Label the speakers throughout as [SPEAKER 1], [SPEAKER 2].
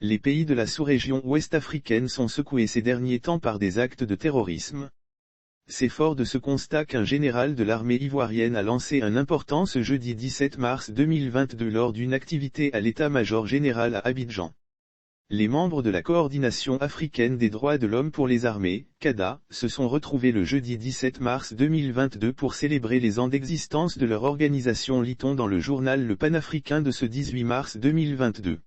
[SPEAKER 1] Les pays de la sous-région ouest-africaine sont secoués ces derniers temps par des actes de terrorisme. C'est fort de ce constat qu'un général de l'armée ivoirienne a lancé un important ce jeudi 17 mars 2022 lors d'une activité à l'état-major général à Abidjan. Les membres de la Coordination africaine des droits de l'homme pour les armées, CADA, se sont retrouvés le jeudi 17 mars 2022 pour célébrer les ans d'existence de leur organisation, lit-on dans le journal Le Panafricain de ce 18 mars 2022.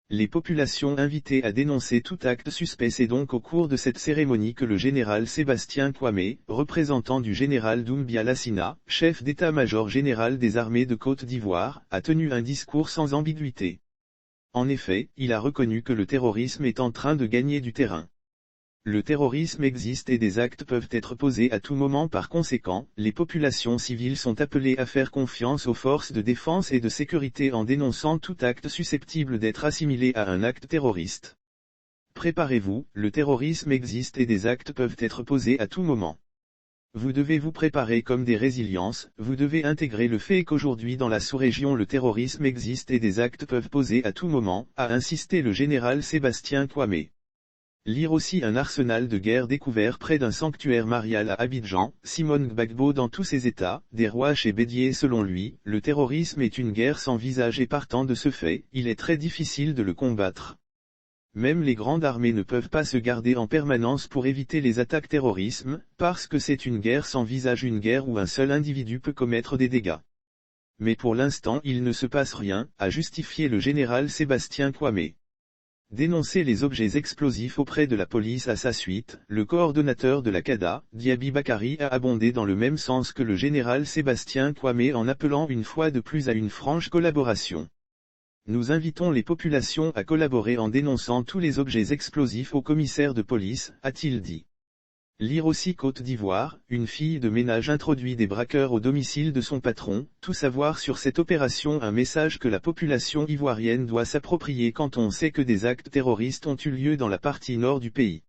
[SPEAKER 1] Les populations invitées à dénoncer tout acte suspect. C'est donc au cours de cette cérémonie que le général Sébastien Kouamé, représentant du général Doumbia Lassina, chef d'état-major général des armées de Côte d'Ivoire, a tenu un discours sans ambiguïté. En effet, il a reconnu que le terrorisme est en train de gagner du terrain. Le terrorisme existe et des actes peuvent être posés à tout moment. Par conséquent, les populations civiles sont appelées à faire confiance aux forces de défense et de sécurité en dénonçant tout acte susceptible d'être assimilé à un acte terroriste. Préparez-vous, le terrorisme existe et des actes peuvent être posés à tout moment. Vous devez vous préparer comme des résiliences, vous devez intégrer le fait qu'aujourd'hui dans la sous-région le terrorisme existe et des actes peuvent poser à tout moment, a insisté le général Sébastien Kouamé. Lire aussi un arsenal de guerre découvert près d'un sanctuaire marial à Abidjan, Simone Gbagbo dans tous ses états, des rois chez Bédier. Selon lui, le terrorisme est une guerre sans visage et partant de ce fait, il est très difficile de le combattre. Même les grandes armées ne peuvent pas se garder en permanence pour éviter les attaques terrorisme, parce que c'est une guerre sans visage, une guerre où un seul individu peut commettre des dégâts. Mais pour l'instant il ne se passe rien, a justifié le général Sébastien Kouamé. Dénoncer les objets explosifs auprès de la police. À sa suite, le coordonnateur de la CADA, Diaby Bakary, a abondé dans le même sens que le général Sébastien Kouamé en appelant une fois de plus à une franche collaboration. Nous invitons les populations à collaborer en dénonçant tous les objets explosifs au commissaire de police, a-t-il dit. Lire aussi Côte d'Ivoire, une fille de ménage introduit des braqueurs au domicile de son patron, tout savoir sur cette opération. Un message que la population ivoirienne doit s'approprier quand on sait que des actes terroristes ont eu lieu dans la partie nord du pays.